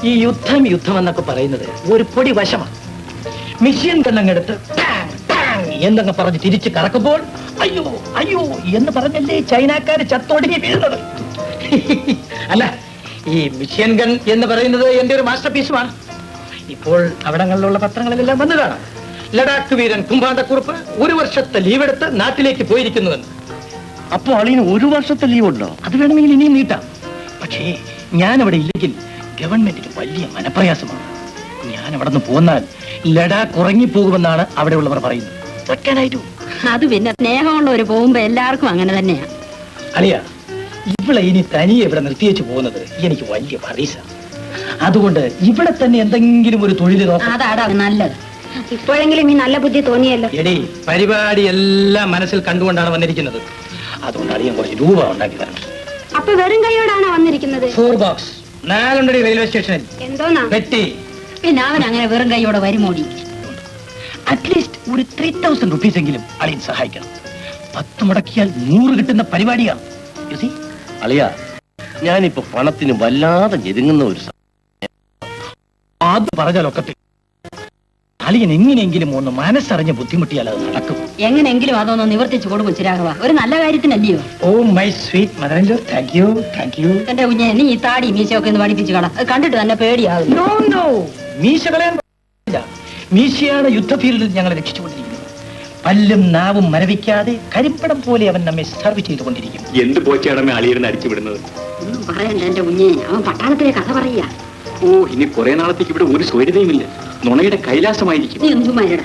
ഈ യുദ്ധം എന്നൊക്കെ പറയുന്നത് ഒരു പൊടി വശമാണ്. മെഷീൻ കണ്ണങ്ങെടുത്ത് എന്നങ്ങ് പറഞ്ഞ് തിരിച്ച് കറക്കുമ്പോൾ അയ്യോ അയ്യോ എന്ന് പറഞ്ഞല്ലേ ചൈനക്കാര് ചത്തൊടുങ്ങി വീഴുന്നത്. അല്ല, ഈ മിഷ്യൻ ഗൺ എന്ന് പറയുന്നത് എന്റെ ഒരു മാസ്റ്റർ പീസുമാണ്. ഇപ്പോൾ അവിടങ്ങളിലുള്ള പത്രങ്ങളിലെല്ലാം വന്നു കാണാം. ലഡാക്ക് വീരൻ കുംഭാന്തക്കുറുപ്പ് 1 വർഷത്തെ ലീവ് എടുത്ത് നാട്ടിലേക്ക് പോയിരിക്കുന്നുവെന്ന്. അപ്പൊ അളിന് 1 വർഷത്തെ ലീവ് ഉണ്ടോ? അത് വേണമെങ്കിൽ ഇനിയും നീട്ടാം. പക്ഷേ ഞാൻ അവിടെ ഇല്ലെങ്കിൽ ഗവൺമെന്റിന് വലിയ മനപ്രയാസമാണ്. ഞാൻ അവിടെ നിന്ന് പോന്നാൽ ലഡാക്ക് ഉറങ്ങിപ്പോകുമെന്നാണ് അവിടെയുള്ളവർ പറയുന്നത്. അത് പിന്നെ സ്നേഹമുള്ളവര് പോകുമ്പോ എല്ലാവർക്കും അങ്ങനെ തന്നെയാ. അളിയ, ഇവിടെ ഇനി തനിയെ ഇവിടെ നിർത്തിവെച്ച് പോകുന്നത് എനിക്ക് വലിയ പരീക്ഷ. അതുകൊണ്ട് ഇവിടെ തന്നെ എന്തെങ്കിലും ഒരു തൊഴിൽ നോക്കാം. അതാടാ നല്ലത്. ഇപ്പോഴെങ്കിലും ഈ നല്ല ബുദ്ധി തോന്നിയല്ലോ. എടി, പരിപാടി എല്ലാം മനസ്സിൽ കണ്ടുകൊണ്ടാണ് വന്നിരിക്കുന്നത്. അതുകൊണ്ട് അളിയൻ കുറച്ച് രൂപ ഉണ്ടാക്കി തരണം. അപ്പൊ വെറും കൈയോടാണ് വന്നിരിക്കുന്നത്? 4 ബോക്സ് 4 റെയിൽവേ സ്റ്റേഷനിൽ. എന്തോന്നാ പെട്ടി. പിന്നെ അവൻ അങ്ങനെ വെറും കൈയോടെ വരുമോടി? അറ്റ്ലീസ്റ്റ് ഒരു 3000 റുപ്പീസ് എങ്കിലും അളിയൻ സഹായിക്കണം. 10 മുടക്കിയാൽ 100 കിട്ടുന്ന പരിപാടിയാണ്. അളിയ, ഞാനിപ്പോ പണത്തിന് വല്ലാതെ ഞെരുങ്ങുന്ന ഒരു അത് പറഞ്ഞാലൊക്കത്തെ അളിയൻ എങ്ങനെയെങ്കിലും ഒന്ന് മനസ്സറിഞ്ഞ് ബുദ്ധിമുട്ടിയാൽ അത് നടക്കും. എങ്ങനെയെങ്കിലും അതൊന്ന് നിവർത്തിച്ചു കൊടുക്കും ചിരാഘവ. ഒരു നല്ല കാര്യത്തിനല്ലയോ? Oh my sweet mother-in-law, thank you thank you. എന്റെ കുഞ്ഞെ, നീ ഈ താടി മീശയൊക്കെ ഒന്ന് പഠിപ്പിച്ചു കള. കണ്ടിട്ട് തന്നെ പേടിയാകും. നോ നോ, മീശ കളയാൻ പറ്റില്ല. മീശയാണ് യുദ്ധഫീൽഡിൽ ഞങ്ങളെ രക്ഷിച്ചുകൊണ്ടിരിക്കുന്നത്. പല്ലും നാവും മരവിക്കാതെ കരിപ്പടം പോലെ അവൻ നമ്മെ സർവ് ചെയ്തുകൊണ്ടിരിക്കും. എന്ത് പോച്ചാടമേ അളിയിരുന്ന് അടിച്ചുവിടുന്നത്? ഒന്നും പറയണ്ട എന്റെ കുഞ്ഞെ, അവൻ പട്ടാളത്തിലെ കഥ പറയാ. ഓ, ഇനി കുറെ നാളത്തേക്ക് ഇവിടെ ഒരു സ്വൈര്യതയുമില്ല. നുണയുടെ കൈലാസമായിരിക്കും. നീ ഒന്നും മരടാ.